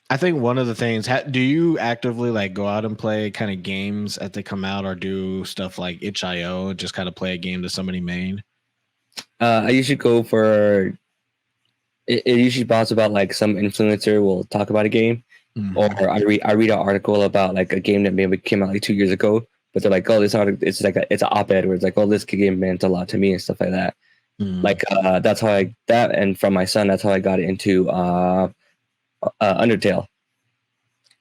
I think one of the things, do you actively like go out and play kind of games as they come out, or do stuff like itch.io, just kind of play a game that somebody made? I usually go for it usually bounce about like some influencer will talk about a game, or Hmm. I read an article about like a game that maybe came out like 2 years ago, but they're like, oh, this article, it's like it's an op-ed where it's like, oh, this game meant a lot to me and stuff like that. Mm. Like that's how I that and from my son, that's how I got into Undertale.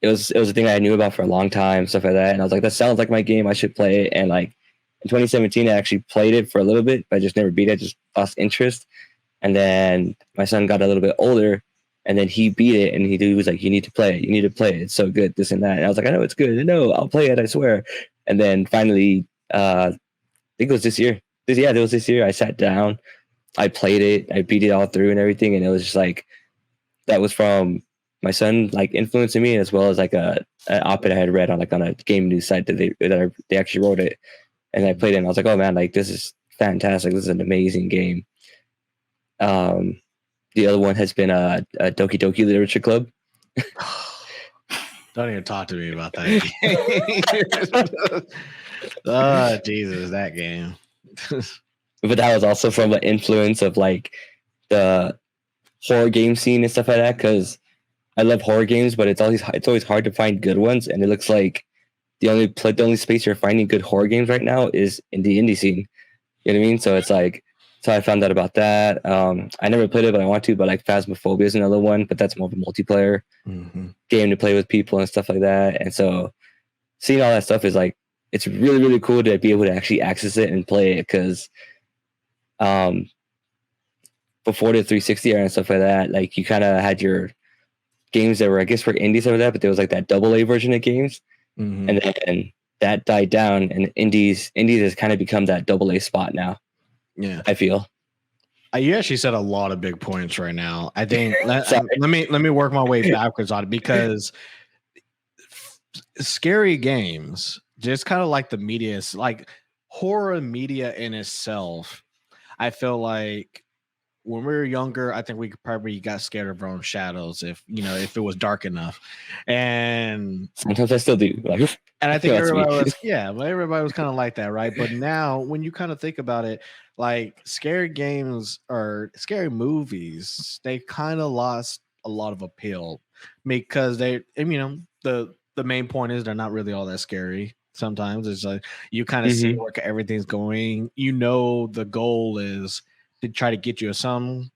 It was a thing I knew about for a long time, stuff like that, and I was like, that sounds like my game. I should play it. And like in 2017, I actually played it for a little bit, but I just never beat it. Just lost interest. And then my son got a little bit older, and then he beat it, and he was like, "You need to play it. You need to play it. It's so good. This and that." And I was like, "I know it's good. No, I'll play it. I swear." And then finally, I think it was this year. It was this year. I sat down, I played it, I beat it all through and everything, and it was just like that was from my son like influencing me, as well as like an op-ed I had read on like on a game news site that they actually wrote it, and I played it, and I was like, "Oh man, like this is fantastic. This is an amazing game." Um, the other one has been a Doki Doki Literature Club. Don't even talk to me about that game. Oh, Jesus, that game. But that was also from the influence of like the horror game scene and stuff like that. Because I love horror games, but it's always hard to find good ones, and it looks like the only space you're finding good horror games right now is in the indie scene. You know what I mean? So it's like, so I found out about that. I never played it, but I want to. But like Phasmophobia is another one, but that's more of a multiplayer game to play with people and stuff like that. And so seeing all that stuff is like, it's really really cool to be able to actually access it and play it, because um, before the 360 era and stuff like that, like you kind of had your games that were, I guess, for indies or that, but there was like that double A version of games, and then that died down, and indies has kind of become that double A spot now. Yeah. I feel. You actually said a lot of big points right now. I think Sorry. let me work my way backwards on it, because scary games, just kind of like the media, is like horror media in itself. I feel like when we were younger, I think we probably got scared of our own shadows, if it was dark enough, and Sometimes I still do. Like, and I think that's me. everybody was, yeah, but everybody was kind of like that, right? But now, when you kind of think about it, like scary games or scary movies, they kind of lost a lot of appeal, because the main point is they're not really all that scary. Sometimes it's like you kind of see Hmm. where everything's going. You know, the goal is to try to get you some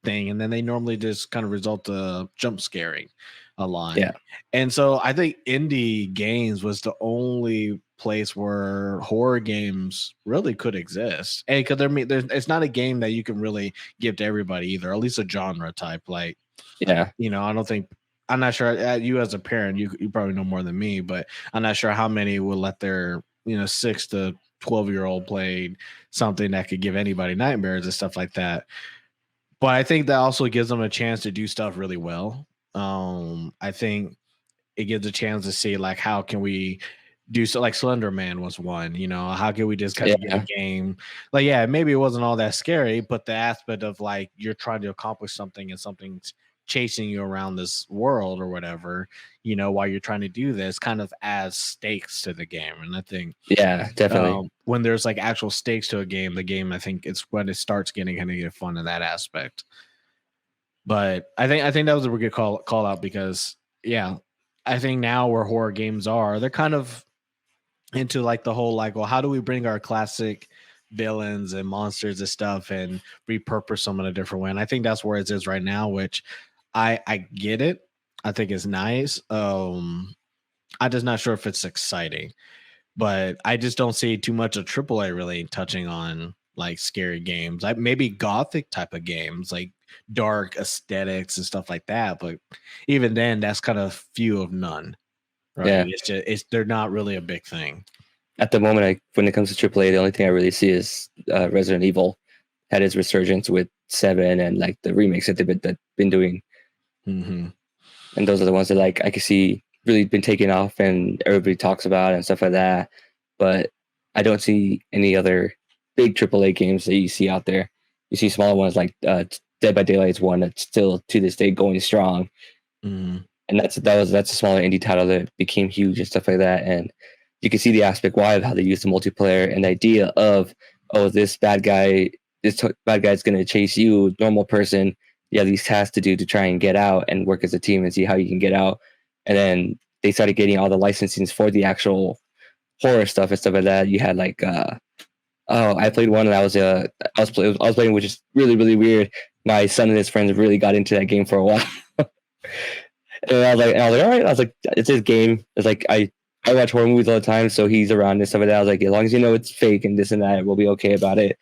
thing, and then they normally just kind of result to jump scaring a lot. Yeah. And so I think indie games was the only place where horror games really could exist. And because it's not a game that you can really give to everybody either, at least a genre type. Like, Yeah. I don't think, I'm not sure, you as a parent, you probably know more than me, but I'm not sure how many will let their, 6 to 12-year-old play something that could give anybody nightmares and stuff like that. But I think that also gives them a chance to do stuff really well. I think it gives a chance to see like how can we do, so like Slender Man was one, how can we just kind of get a Yeah. game like, yeah, maybe it wasn't all that scary, but the aspect of like you're trying to accomplish something and something's chasing you around this world or whatever, while you're trying to do this, kind of adds stakes to the game. And I think Yeah. Definitely. when there's like actual stakes to a game, the game, I think it's when it starts getting kind of get fun in that aspect. But I think that was a good call out, because yeah, I think now where horror games are, they're kind of into like the whole like, well, how do we bring our classic villains and monsters and stuff and repurpose them in a different way? And I think that's where it is right now, which I get it. I think it's nice. I'm just not sure if it's exciting, but I just don't see too much of AAA really touching on like scary games. Like maybe gothic type of games, like dark aesthetics and stuff like that. But even then, that's kind of few of none, right? Yeah. It's they're not really a big thing. At the moment, when it comes to AAA, the only thing I really see is Resident Evil had its resurgence with 7 and like the remakes that they've been doing. Mm-hmm. And those are the ones that like I can see really been taking off and everybody talks about and stuff like that. But I don't see any other big AAA games that you see out there. You see smaller ones like Dead by Daylight's one that's still to this day going strong. Mm-hmm. and that's a smaller indie title that became huge and stuff like that. And you can see the aspect why of how they use the multiplayer and the idea of, oh, this bad guy is going to chase you, normal person. You have these tasks to do to try and get out and work as a team and see how you can get out. And then they started getting all the licensings for the actual horror stuff and stuff like that. You had like, I played one and I was playing, which is really, really weird. My son and his friends really got into that game for a while. And I was like, all right. I was like, it's his game. It's like I watch horror movies all the time, so he's around and stuff like that. I was like, as long as you know it's fake and this and that, we'll be okay about it.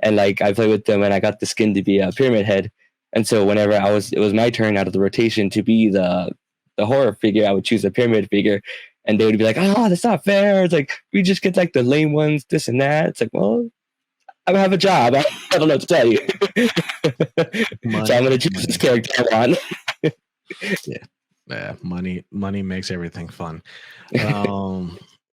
And like I played with them, and I got the skin to be a Pyramid Head. And so whenever it was my turn out of the rotation to be the horror figure, I would choose a Pyramid figure, and they would be like, "Oh, that's not fair." It's like we just get like the lame ones, this and that. It's like, well, I have a job. I don't know what to tell you. So I'm gonna choose this character I want. Yeah, money makes everything fun.